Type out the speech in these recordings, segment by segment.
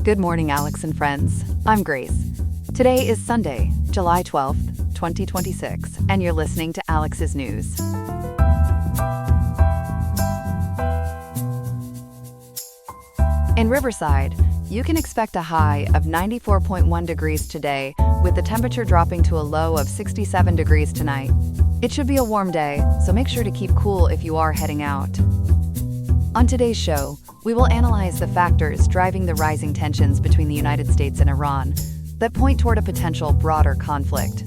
Good morning, Alex and friends. I'm Grace. Today is Sunday, July 12th, 2026, and you're listening to Alex's News. In Riverside, you can expect a high of 94.1 degrees today, with the temperature dropping to a low of 67 degrees tonight. It should be a warm day, so make sure to keep cool if you are heading out. On today's show, we will analyze the factors driving the rising tensions between the United States and Iran that point toward a potential broader conflict.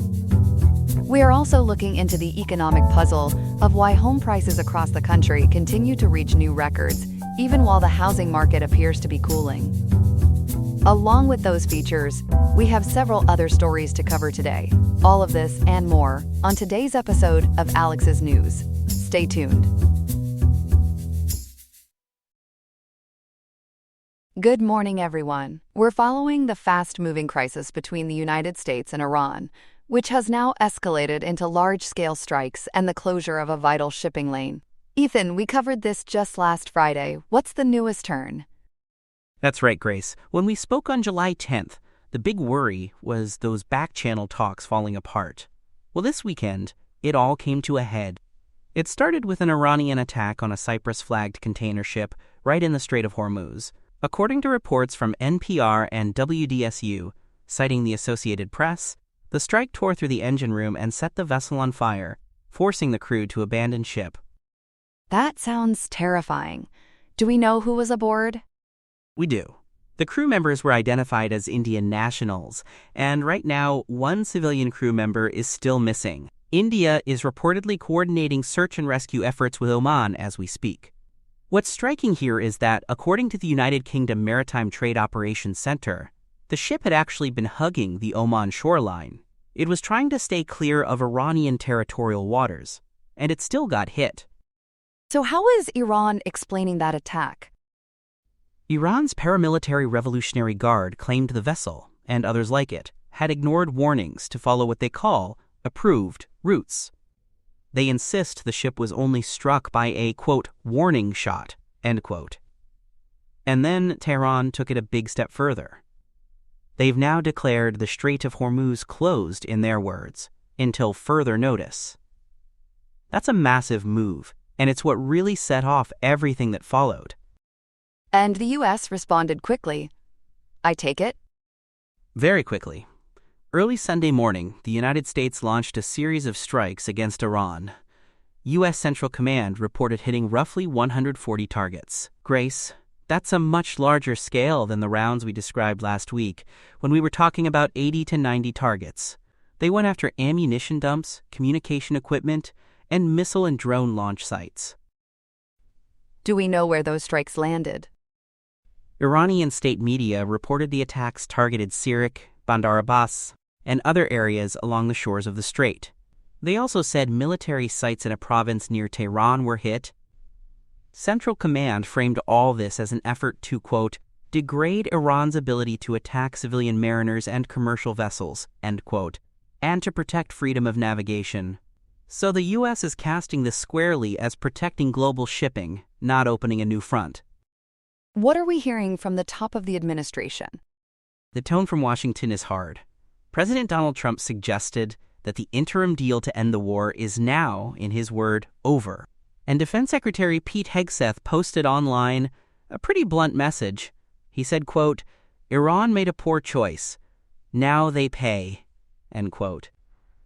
We are also looking into the economic puzzle of why home prices across the country continue to reach new records, even while the housing market appears to be cooling. Along with those features, we have several other stories to cover today. All of this and more on today's episode of Alex's News. Stay tuned. Good morning, everyone. We're following the fast-moving crisis between the United States and Iran, which has now escalated into large-scale strikes and the closure of a vital shipping lane. Ethan, we covered this just last Friday. What's the newest turn? That's right, Grace. When we spoke on July 10th, the big worry was those back-channel talks falling apart. Well, this weekend, it all came to a head. It started with an Iranian attack on a Cyprus-flagged container ship right in the Strait of Hormuz. According to reports from NPR and WDSU, citing the Associated Press, the strike tore through the engine room and set the vessel on fire, forcing the crew to abandon ship. That sounds terrifying. Do we know who was aboard? We do. The crew members were identified as Indian nationals, and right now, one civilian crew member is still missing. India is reportedly coordinating search and rescue efforts with Oman as we speak. What's striking here is that, according to the United Kingdom Maritime Trade Operations Center, the ship had actually been hugging the Oman shoreline. It was trying to stay clear of Iranian territorial waters, and it still got hit. So how is Iran explaining that attack? Iran's paramilitary Revolutionary Guard claimed the vessel, and others like it, had ignored warnings to follow what they call approved routes. They insist the ship was only struck by a, quote, warning shot, end quote. And then Tehran took it a big step further. They've now declared the Strait of Hormuz closed, in their words, until further notice. That's a massive move, and it's what really set off everything that followed. And the U.S. responded quickly. I take it? Very quickly. Early Sunday morning, the United States launched a series of strikes against Iran. U.S. Central Command reported hitting roughly 140 targets. Grace, that's a much larger scale than the rounds we described last week, when we were talking about 80 to 90 targets. They went after ammunition dumps, communication equipment, and missile and drone launch sites. Do we know where those strikes landed? Iranian state media reported the attacks targeted Sirik, Bandar Abbas, and other areas along the shores of the strait. They also said military sites in a province near Tehran were hit. Central Command framed all this as an effort to, quote, degrade Iran's ability to attack civilian mariners and commercial vessels, end quote, and to protect freedom of navigation. So the U.S. is casting this squarely as protecting global shipping, not opening a new front. What are we hearing from the top of the administration? The tone from Washington is hard. President Donald Trump suggested that the interim deal to end the war is now, in his word, over. And Defense Secretary Pete Hegseth posted online a pretty blunt message. He said, quote, Iran made a poor choice. Now they pay, end quote.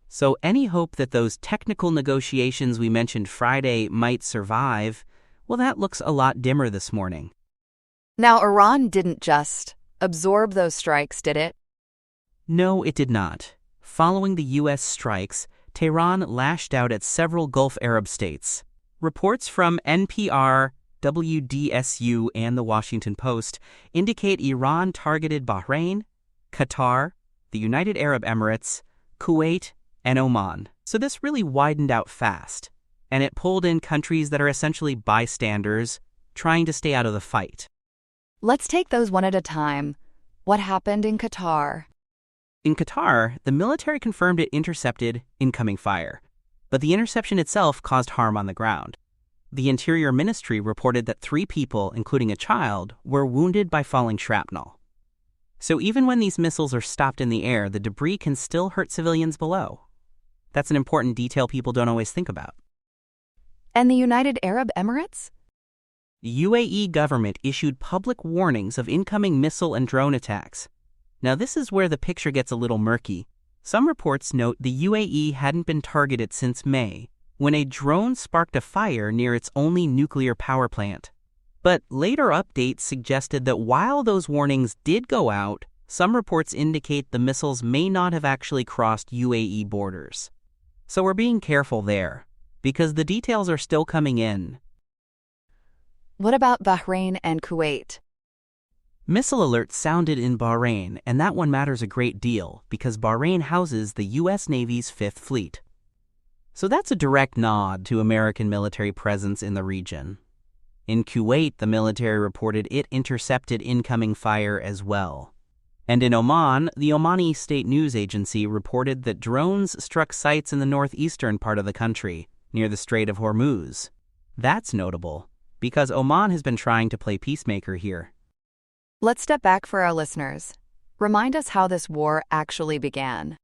So any hope that those technical negotiations we mentioned Friday might survive, well, that looks a lot dimmer this morning. Now, Iran didn't just absorb those strikes, did it? No, it did not. Following the U.S. strikes, Tehran lashed out at several Gulf Arab states. Reports from NPR, WDSU, and The Washington Post indicate Iran targeted Bahrain, Qatar, the United Arab Emirates, Kuwait, and Oman. So this really widened out fast, and it pulled in countries that are essentially bystanders, trying to stay out of the fight. Let's take those one at a time. What happened in Qatar? In Qatar, the military confirmed it intercepted incoming fire, but the interception itself caused harm on the ground. The Interior Ministry reported that 3 people, including a child, were wounded by falling shrapnel. So even when these missiles are stopped in the air, the debris can still hurt civilians below. That's an important detail people don't always think about. And the United Arab Emirates? The UAE government issued public warnings of incoming missile and drone attacks. Now this is where the picture gets a little murky. Some reports note the UAE hadn't been targeted since May, when a drone sparked a fire near its only nuclear power plant. But later updates suggested that while those warnings did go out, some reports indicate the missiles may not have actually crossed UAE borders. So we're being careful there, because the details are still coming in. What about Bahrain and Kuwait? Missile alerts sounded in Bahrain, and that one matters a great deal because Bahrain houses the U.S. Navy's Fifth Fleet. So that's a direct nod to American military presence in the region. In Kuwait, the military reported it intercepted incoming fire as well. And in Oman, the Omani state news agency reported that drones struck sites in the northeastern part of the country, near the Strait of Hormuz. That's notable, because Oman has been trying to play peacemaker here. Let's step back for our listeners. Remind us how this war actually began.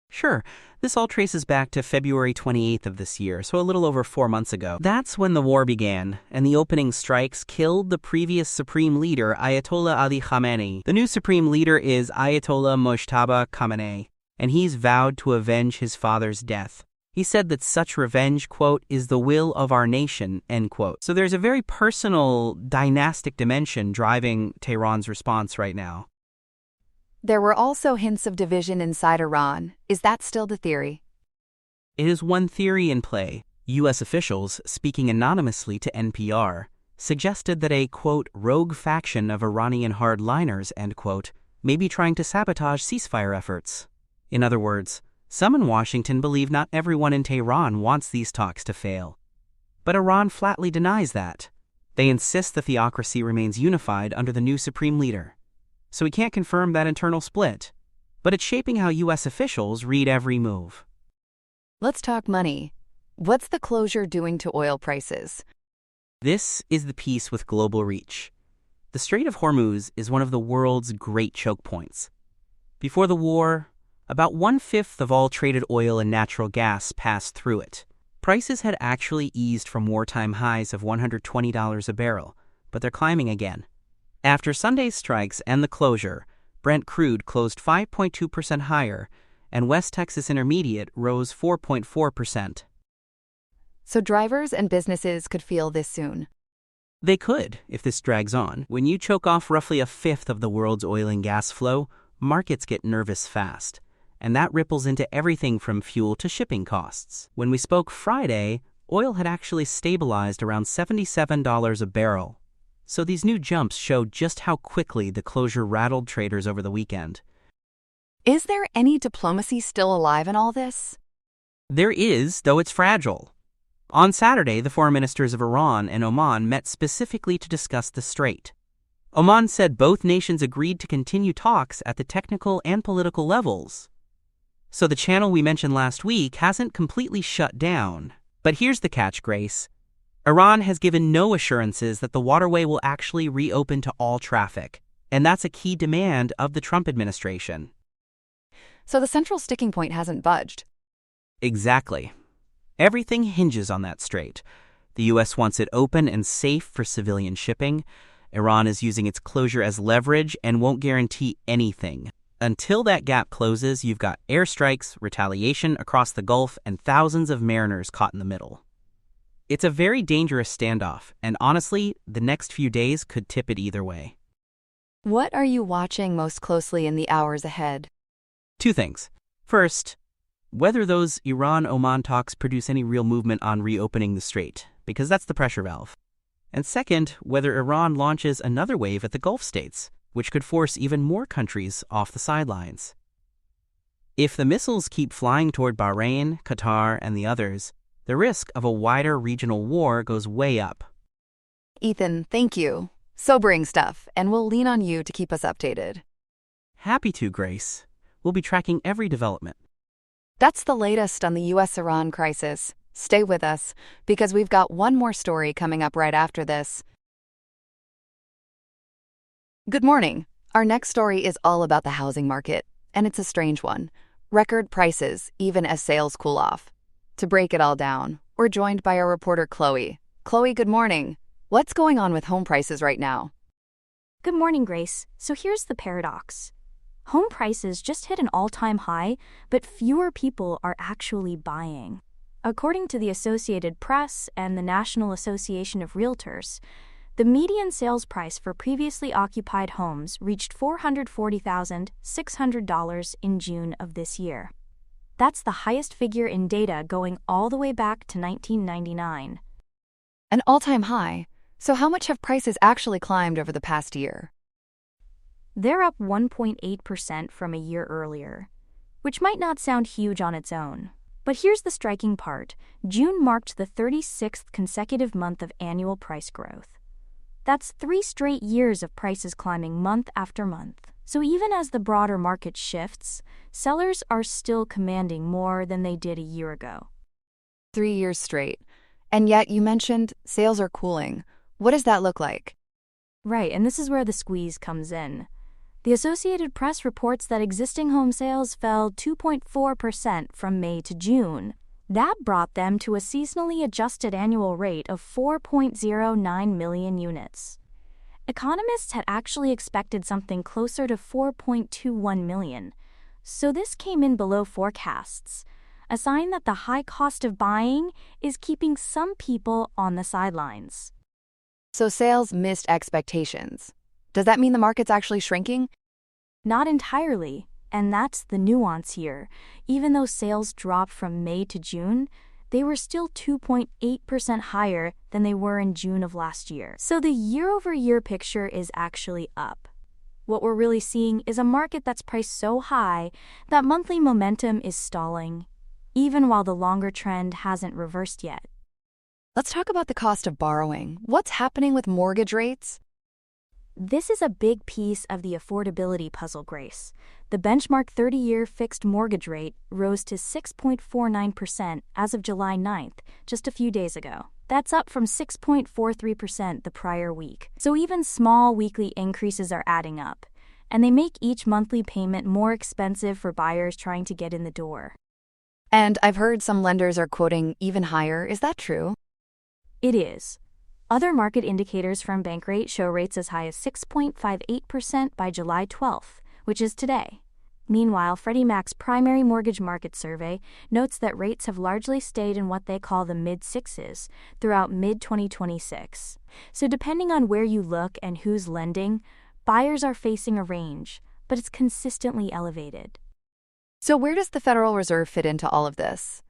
Sure, this all traces back to February 28th of this year, so a little over 4 months ago. That's when the war began, and the opening strikes killed the previous supreme leader, Ayatollah Ali Khamenei. The new supreme leader is Ayatollah Mojtaba Khamenei, and he's vowed to avenge his father's death. He said that such revenge, quote, is the will of our nation, end quote. So there's a very personal, dynastic dimension driving Tehran's response right now. There were also hints of division inside Iran. Is that still the theory? It is one theory in play. U.S. officials, speaking anonymously to NPR, suggested that a, quote, rogue faction of Iranian hardliners, end quote, may be trying to sabotage ceasefire efforts. In other words, some in Washington believe not everyone in Tehran wants these talks to fail. But Iran flatly denies that. They insist the theocracy remains unified under the new supreme leader. So we can't confirm that internal split, but it's shaping how U.S. officials read every move. Let's talk money. What's the closure doing to oil prices? This is the piece with global reach. The Strait of Hormuz is one of the world's great choke points. Before the war, about 1/5 of all traded oil and natural gas passed through it. Prices had actually eased from wartime highs of $120 a barrel, but they're climbing again. After Sunday's strikes and the closure, Brent crude closed 5.2% higher, and West Texas Intermediate rose 4.4%. So drivers and businesses could feel this soon. They could, if this drags on. When you choke off roughly 1/5 of the world's oil and gas flow, markets get nervous fast, and that ripples into everything from fuel to shipping costs. When we spoke Friday, oil had actually stabilized around $77 a barrel. So these new jumps show just how quickly the closure rattled traders over the weekend. Is there any diplomacy still alive in all this? There is, though it's fragile. On Saturday, the foreign ministers of Iran and Oman met specifically to discuss the strait. Oman said both nations agreed to continue talks at the technical and political levels. So the channel we mentioned last week hasn't completely shut down. But here's the catch, Grace. Iran has given no assurances that the waterway will actually reopen to all traffic, and that's a key demand of the Trump administration. So the central sticking point hasn't budged. Exactly. Everything hinges on that strait. The U.S. wants it open and safe for civilian shipping. Iran is using its closure as leverage and won't guarantee anything. Until that gap closes, you've got airstrikes, retaliation across the Gulf, and thousands of mariners caught in the middle. It's a very dangerous standoff, and honestly, the next few days could tip it either way. What are you watching most closely in the hours ahead? 2 things. First, whether those Iran-Oman talks produce any real movement on reopening the strait, because that's the pressure valve. And second, whether Iran launches another wave at the Gulf states, which could force even more countries off the sidelines. If the missiles keep flying toward Bahrain, Qatar, and the others, the risk of a wider regional war goes way up. Ethan, thank you. Sobering stuff, and we'll lean on you to keep us updated. Happy to, Grace. We'll be tracking every development. That's the latest on the U.S.-Iran crisis. Stay with us, because we've got one more story coming up right after this. Good morning. Our next story is all about the housing market, and it's a strange one. Record prices, even as sales cool off. To break it all down, we're joined by our reporter Chloe. Chloe, good morning. What's going on with home prices right now? Good morning, Grace. So here's the paradox. Home prices just hit an all-time high, but fewer people are actually buying. According to the Associated Press and the National Association of Realtors, the median sales price for previously occupied homes reached $440,600 in June of this year. That's the highest figure in data going all the way back to 1999. An all-time high. So how much have prices actually climbed over the past year? They're up 1.8% from a year earlier, which might not sound huge on its own. But here's the striking part. June marked the 36th consecutive month of annual price growth. That's 3 straight years of prices climbing month after month. So even as the broader market shifts, sellers are still commanding more than they did a year ago. 3 years straight. And yet you mentioned sales are cooling. What does that look like? Right, and this is where the squeeze comes in. The Associated Press reports that existing home sales fell 2.4% from May to June. That brought them to a seasonally adjusted annual rate of 4.09 million units. Economists had actually expected something closer to 4.21 million, so this came in below forecasts, a sign that the high cost of buying is keeping some people on the sidelines. So sales missed expectations. Does that mean the market's actually shrinking? Not entirely, and that's the nuance here. Even though sales dropped from May to June, they were still 2.8% higher than they were in June of last year. So the year-over-year picture is actually up. What we're really seeing is a market that's priced so high that monthly momentum is stalling, even while the longer trend hasn't reversed yet. Let's talk about the cost of borrowing. What's happening with mortgage rates? This is a big piece of the affordability puzzle, Grace. The benchmark 30-year fixed mortgage rate rose to 6.49% as of July 9th, just a few days ago. That's up from 6.43% the prior week. So even small weekly increases are adding up, and they make each monthly payment more expensive for buyers trying to get in the door. And I've heard some lenders are quoting even higher. Is that true? It is. Other market indicators from Bankrate show rates as high as 6.58% by July 12th, which is today. Meanwhile, Freddie Mac's primary mortgage market survey notes that rates have largely stayed in what they call the mid-sixes throughout mid-2026. So depending on where you look and who's lending, buyers are facing a range, but it's consistently elevated. So where does the Federal Reserve fit into all of this?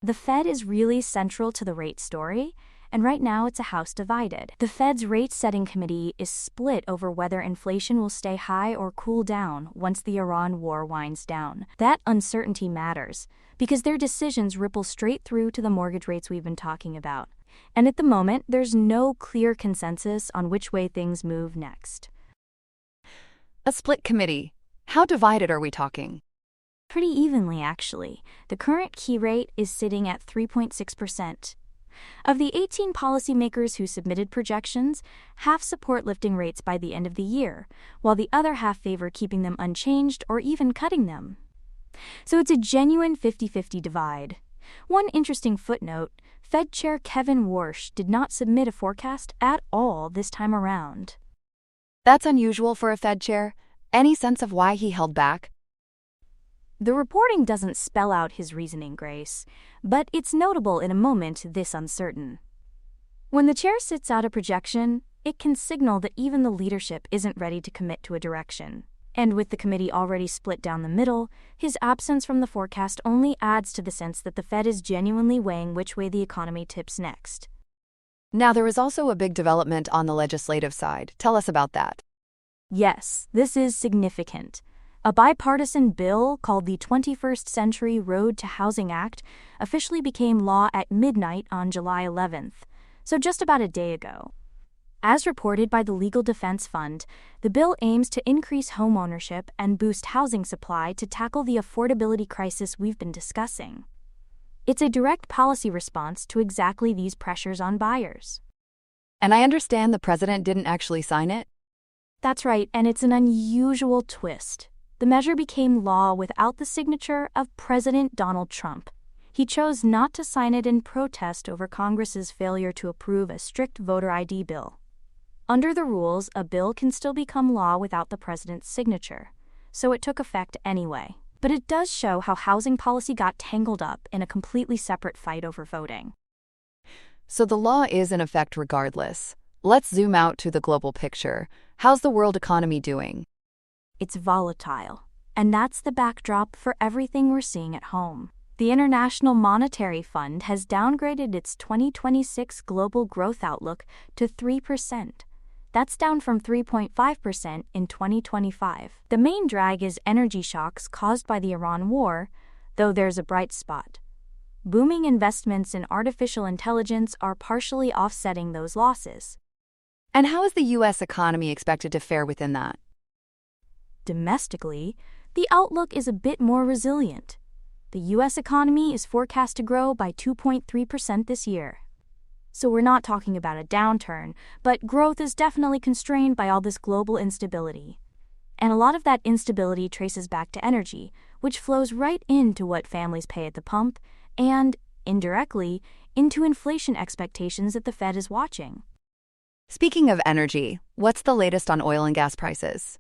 The Fed is really central to the rate story, and right now it's a house divided. The Fed's rate-setting committee is split over whether inflation will stay high or cool down once the Iran war winds down. That uncertainty matters, because their decisions ripple straight through to the mortgage rates we've been talking about. And at the moment, there's no clear consensus on which way things move next. A split committee. How divided are we talking? Pretty evenly, actually. The current key rate is sitting at 3.6%. Of the 18 policymakers who submitted projections, half support lifting rates by the end of the year, while the other half favor keeping them unchanged or even cutting them. So it's a genuine 50-50 divide. One interesting footnote, Fed Chair Kevin Warsh did not submit a forecast at all this time around. That's unusual for a Fed chair. Any sense of why he held back? The reporting doesn't spell out his reasoning, Grace, but it's notable in a moment this uncertain. When the chair sits out a projection, it can signal that even the leadership isn't ready to commit to a direction. And with the committee already split down the middle, his absence from the forecast only adds to the sense that the Fed is genuinely weighing which way the economy tips next. Now, there was also a big development on the legislative side. Tell us about that. Yes, this is significant. A bipartisan bill called the 21st Century Road to Housing Act officially became law at midnight on July 11th, so just about a day ago. As reported by the Legal Defense Fund, the bill aims to increase home ownership and boost housing supply to tackle the affordability crisis we've been discussing. It's a direct policy response to exactly these pressures on buyers. And I understand the president didn't actually sign it? That's right, and it's an unusual twist. The measure became law without the signature of President Donald Trump. He chose not to sign it in protest over Congress's failure to approve a strict voter ID bill. Under the rules, a bill can still become law without the president's signature, so it took effect anyway. But it does show how housing policy got tangled up in a completely separate fight over voting. So the law is in effect regardless. Let's zoom out to the global picture. How's the world economy doing? It's volatile, and that's the backdrop for everything we're seeing at home. The International Monetary Fund has downgraded its 2026 global growth outlook to 3%. That's down from 3.5% in 2025. The main drag is energy shocks caused by the Iran war, though there's a bright spot. Booming investments in artificial intelligence are partially offsetting those losses. And how is the U.S. economy expected to fare within that? Domestically, the outlook is a bit more resilient. The U.S. economy is forecast to grow by 2.3% this year. So we're not talking about a downturn, but growth is definitely constrained by all this global instability. And a lot of that instability traces back to energy, which flows right into what families pay at the pump and, indirectly, into inflation expectations that the Fed is watching. Speaking of energy, what's the latest on oil and gas prices?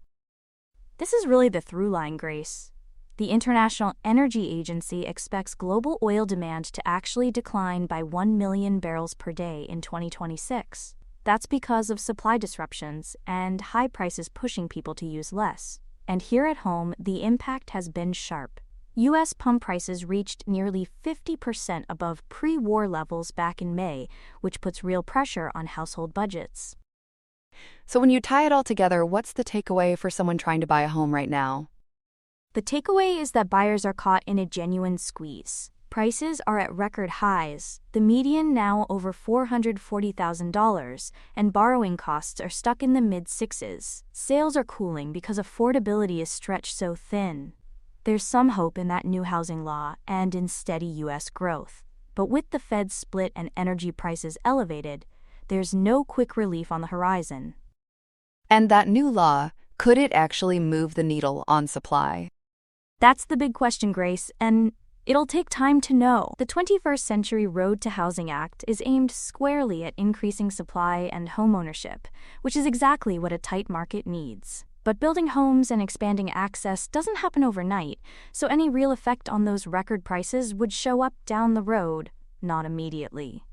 This is really the through line, Grace. The International Energy Agency expects global oil demand to actually decline by 1 million barrels per day in 2026. That's because of supply disruptions and high prices pushing people to use less. And here at home, the impact has been sharp. U.S. pump prices reached nearly 50% above pre-war levels back in May, which puts real pressure on household budgets. So when you tie it all together, what's the takeaway for someone trying to buy a home right now? The takeaway is that buyers are caught in a genuine squeeze. Prices are at record highs, the median now over $440,000, and borrowing costs are stuck in the mid-sixes. Sales are cooling because affordability is stretched so thin. There's some hope in that new housing law and in steady U.S. growth. But with the Fed's split and energy prices elevated, there's no quick relief on the horizon. And that new law, could it actually move the needle on supply? That's the big question, Grace, and it'll take time to know. The 21st Century Road to Housing Act is aimed squarely at increasing supply and homeownership, which is exactly what a tight market needs. But building homes and expanding access doesn't happen overnight, so any real effect on those record prices would show up down the road, not immediately.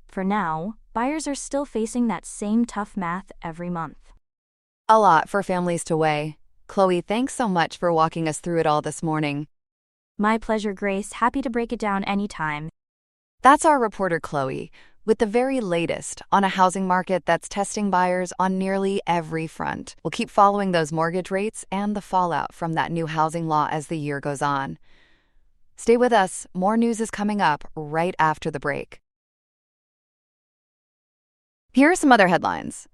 For now, buyers are still facing that same tough math every month. A lot for families to weigh. Chloe, thanks so much for walking us through it all this morning. My pleasure, Grace. Happy to break it down anytime. That's our reporter Chloe, with the very latest on a housing market that's testing buyers on nearly every front. We'll keep following those mortgage rates and the fallout from that new housing law as the year goes on. Stay with us. More news is coming up right after the break. Here are some other headlines.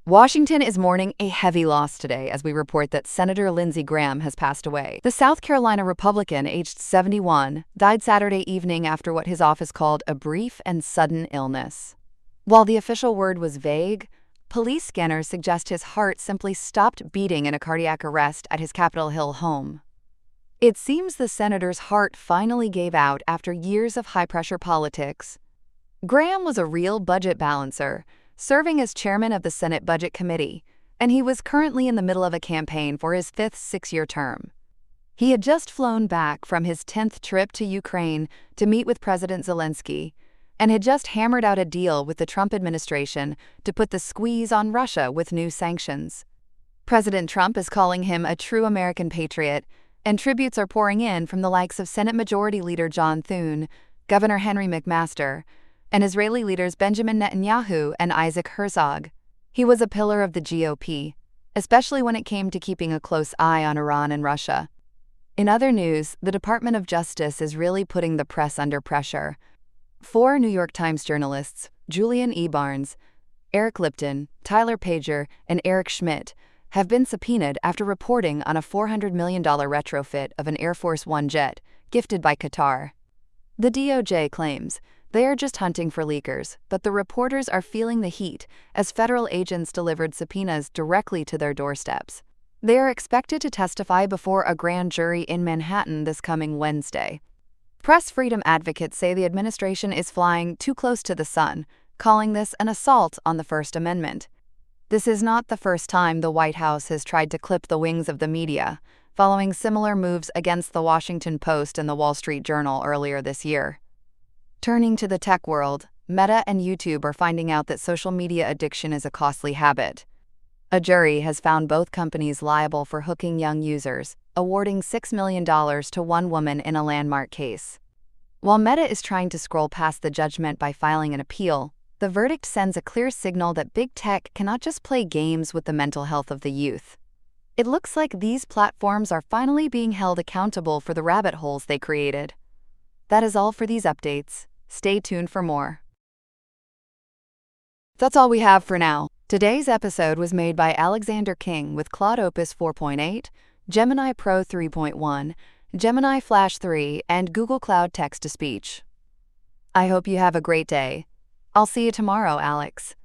Washington is mourning a heavy loss today as we report that Senator Lindsey Graham has passed away. The South Carolina Republican, aged 71, died Saturday evening after what his office called a brief and sudden illness. While the official word was vague, police scanners suggest his heart simply stopped beating in a cardiac arrest at his Capitol Hill home. It seems the senator's heart finally gave out after years of high-pressure politics. Graham was a real budget balancer, serving as chairman of the Senate Budget Committee, and he was currently in the middle of a campaign for his fifth six-year term. He had just flown back from his 10th trip to Ukraine to meet with President Zelensky, and had just hammered out a deal with the Trump administration to put the squeeze on Russia with new sanctions. President Trump is calling him a true American patriot, and tributes are pouring in from the likes of Senate Majority Leader John Thune, Governor Henry McMaster, and Israeli leaders Benjamin Netanyahu and Isaac Herzog. He was a pillar of the GOP, especially when it came to keeping a close eye on Iran and Russia. In other news, the Department of Justice is really putting the press under pressure. 4 New York Times journalists, Julian E. Barnes, Eric Lipton, Tyler Pager, and Eric Schmidt, have been subpoenaed after reporting on a $400 million retrofit of an Air Force One jet gifted by Qatar. The DOJ claims They are just hunting for leakers, but the reporters are feeling the heat as federal agents delivered subpoenas directly to their doorsteps. They are expected to testify before a grand jury in Manhattan this coming Wednesday. Press freedom advocates say the administration is flying too close to the sun, calling this an assault on the First Amendment. This is not the first time the White House has tried to clip the wings of the media, following similar moves against the Washington Post and the Wall Street Journal earlier this year. Turning to the tech world, Meta and YouTube are finding out that social media addiction is a costly habit. A jury has found both companies liable for hooking young users, awarding $6 million to one woman in a landmark case. While Meta is trying to scroll past the judgment by filing an appeal, the verdict sends a clear signal that big tech cannot just play games with the mental health of the youth. It looks like these platforms are finally being held accountable for the rabbit holes they created. That is all for these updates. Stay tuned for more. That's all we have for now. Today's episode was made by Alexander King with Claude Opus 4.8, Gemini Pro 3.1, Gemini Flash 3, and Google Cloud Text-to-Speech. I hope you have a great day. I'll see you tomorrow, Alex.